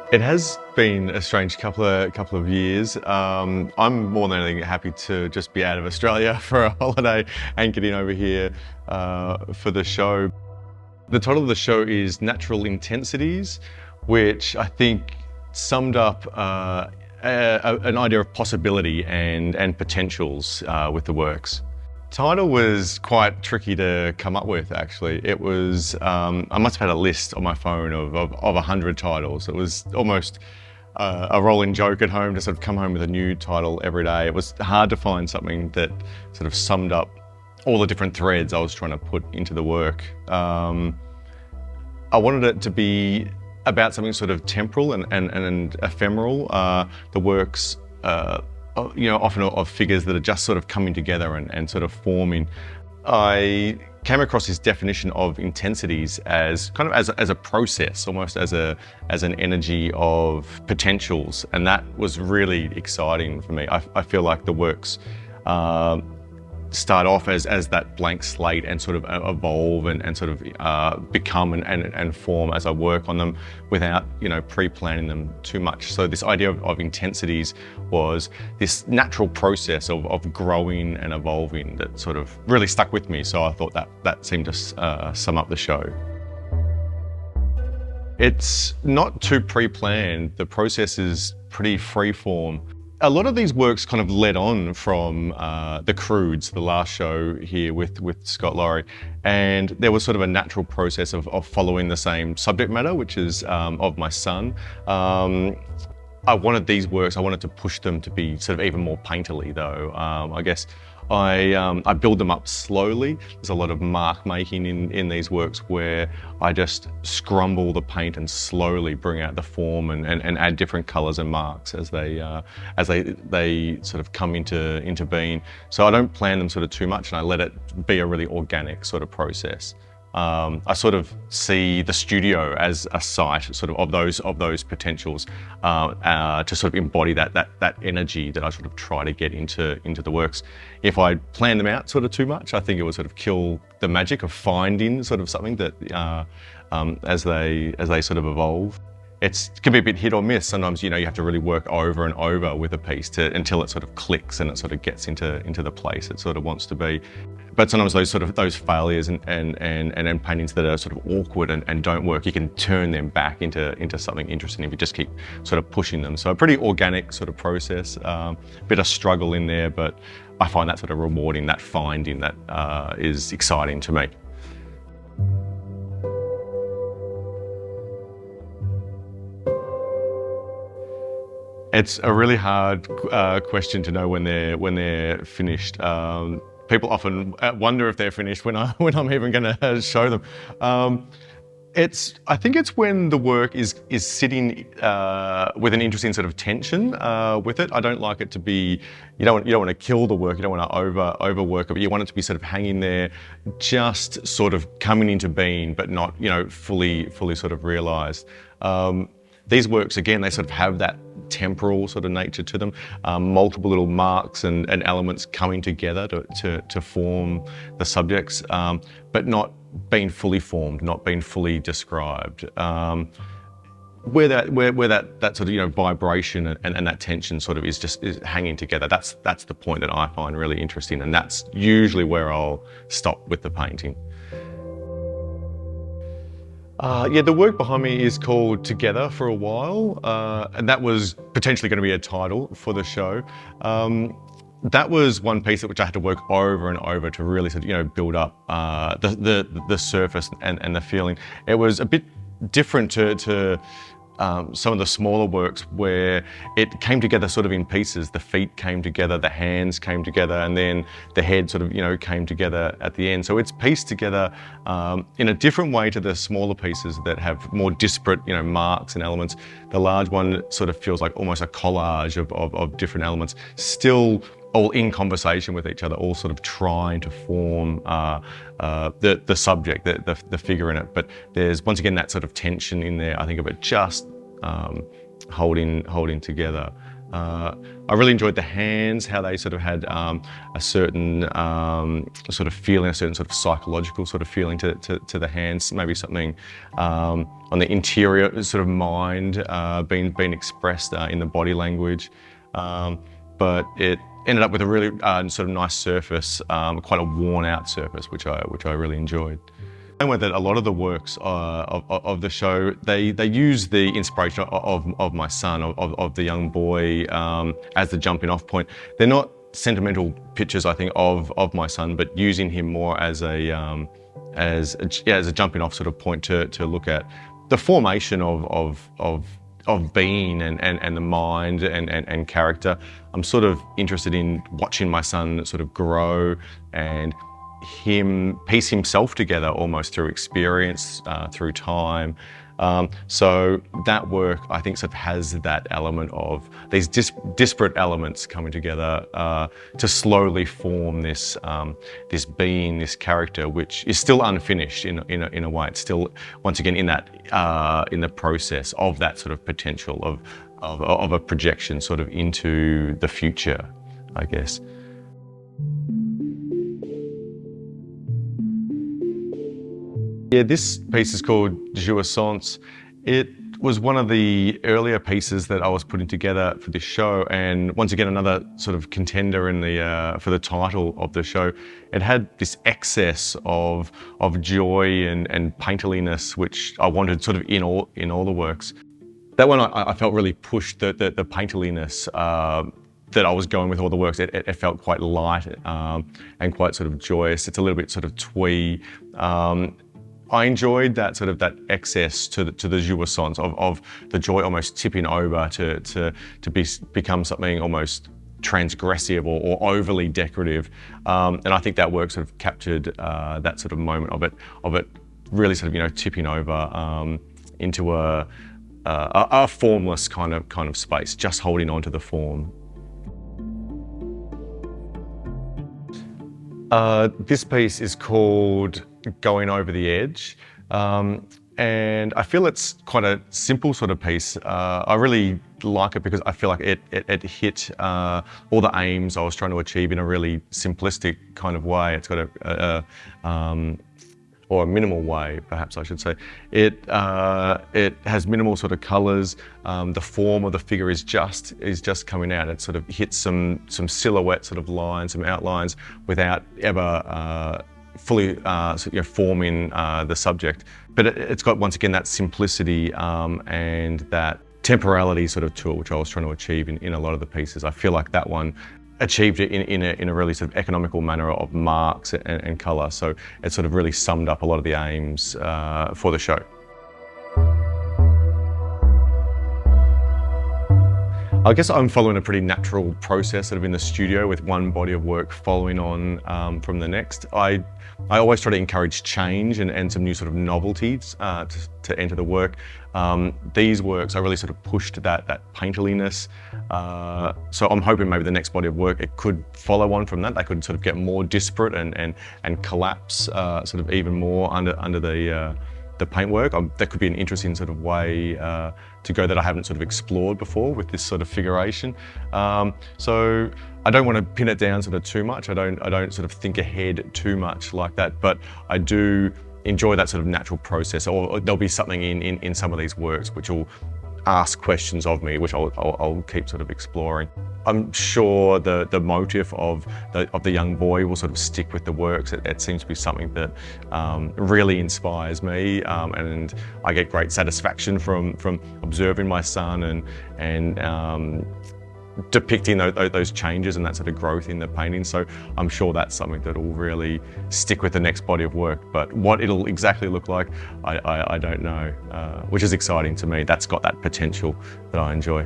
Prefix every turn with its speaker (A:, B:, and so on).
A: It has been a strange couple of years. I'm more than anything happy to just be out of Australia for a holiday and getting over here for the show. The title of the show is Natural Intensities, which I think summed up an idea of possibility and potentials with the works. Title was quite tricky to come up with, actually. It was, I must have had a list on my phone of 100 titles. It was almost a rolling joke at home to sort of come home with a new title every day. It was hard to find something that sort of summed up all the different threads I was trying to put into the work. I wanted it to be about something sort of temporal and ephemeral. The works, often of figures that are just sort of coming together and sort of forming. I came across this definition of intensities as kind of as a process, almost as an energy of potentials, and that was really exciting for me. I feel like the works start off as that blank slate and sort of evolve and sort of become and form as I work on them without, pre-planning them too much. So this idea of intensities was this natural process of growing and evolving that sort of really stuck with me. So I thought that seemed to sum up the show. It's not too pre-planned. The process is pretty free-form. A lot of these works kind of led on from The Crudes, the last show here with Scott Laurie, and there was sort of a natural process of following the same subject matter, which is of my son. I wanted these works, I wanted to push them to be sort of even more painterly though. I guess I build them up slowly. There's a lot of mark making in these works where I just scrumble the paint and slowly bring out the form and add different colours and marks as they sort of come into being. So I don't plan them sort of too much and I let it be a really organic sort of process. I sort of see the studio as a site sort of those potentials to sort of embody that energy that I sort of try to get into the works. If I plan them out sort of too much, I think it would sort of kill the magic of finding sort of something that as they sort of evolve. It can be a bit hit or miss. Sometimes, you have to really work over and over with a piece until it sort of clicks and it sort of gets into the place it sort of wants to be. But sometimes those failures and paintings that are sort of awkward and don't work, you can turn them back into something interesting if you just keep sort of pushing them. So a pretty organic sort of process, bit of struggle in there, but I find that sort of rewarding, that finding that is exciting to me. It's a really hard question to know when they're finished. People often wonder if they're finished when I'm even going to show them. I think it's when the work is sitting with an interesting sort of tension with it. I don't like it to be. You don't want to kill the work. You don't want to overwork it. But you want it to be sort of hanging there, just sort of coming into being, but not fully sort of realised. These works, again, they sort of have that temporal sort of nature to them, multiple little marks and elements coming together to form the subjects, but not being fully formed, not being fully described. Where that sort of vibration and that tension sort of is hanging together. That's the point that I find really interesting, and that's usually where I'll stop with the painting. The work behind me is called Together for a While, and that was potentially going to be a title for the show. That was one piece which I had to work over and over to really sort of build up the surface and the feeling. It was a bit different to some of the smaller works where it came together sort of in pieces. The feet came together, the hands came together, and then the head sort of came together at the end. So it's pieced together in a different way to the smaller pieces that have more disparate marks and elements. The large one sort of feels like almost a collage of different elements, still all in conversation with each other, all sort of trying to form the subject, the figure in it. But there's once again that sort of tension in there, I think, of it just holding together. I really enjoyed the hands, how they sort of had a certain sort of feeling, a certain sort of psychological sort of feeling to the hands, maybe something on the interior sort of mind being expressed in the body language. But it ended up with a really sort of nice surface, quite a worn out surface, which I really enjoyed. Same way that a lot of the works of the show, they use the inspiration of my son, of the young boy as the jumping off point. They're not sentimental pictures, I think, of my son, but using him more as a jumping off sort of point to look at the formation of being and the mind and character. I'm sort of interested in watching my son sort of grow and him piece himself together almost through experience, through time. So that work, I think, sort of has that element of these disparate elements coming together to slowly form this this being, this character, which is still unfinished in a way. It's still, once again, in the process of that sort of potential of a projection sort of into the future, I guess. Yeah, this piece is called Jouissance. It was one of the earlier pieces that I was putting together for this show, and once again another sort of contender in the for the title of the show. It had this excess of joy and painterliness, which I wanted sort of in all the works. That one I felt really pushed the painterliness that I was going with all the works. It felt quite light and quite sort of joyous. It's a little bit sort of twee. I enjoyed that excess to the jouissance of the joy almost tipping over to become something almost transgressive or overly decorative, and I think that work sort of captured that sort of moment of it really sort of tipping over into a formless kind of space, just holding on to the form. This piece is called Going Over the Edge, and I feel it's quite a simple sort of piece. I really like it because I feel like it hit all the aims I was trying to achieve in a really simplistic kind of way. It's got or a minimal way, perhaps I should say. It has minimal sort of colours. The form of the figure is just coming out. It sort of hits some silhouette sort of lines, some outlines, without ever fully forming the subject. But it's got, once again, that simplicity and that temporality sort of to it, which I was trying to achieve in a lot of the pieces. I feel like that one achieved it in a really sort of economical manner of marks and colour. So it sort of really summed up a lot of the aims for the show. I guess I'm following a pretty natural process sort of in the studio, with one body of work following on from the next. I always try to encourage change and some new sort of novelties to enter the work. These works, I really sort of pushed that painterliness. So I'm hoping maybe the next body of work, it could follow on from that. They could sort of get more disparate and collapse sort of even more under the paintwork. That could be an interesting sort of way to go that I haven't sort of explored before with this sort of figuration. So I don't want to pin it down sort of too much. I don't sort of think ahead too much like that, but I do enjoy that sort of natural process. Or there'll be something in some of these works which will ask questions of me, which I'll keep sort of exploring. I'm sure the motive of the young boy will sort of stick with the works. It seems to be something that really inspires me, and I get great satisfaction from observing my son and depicting those changes and that sort of growth in the painting. So I'm sure that's something that will really stick with the next body of work. But what it'll exactly look like, I don't know, which is exciting to me. That's got that potential that I enjoy.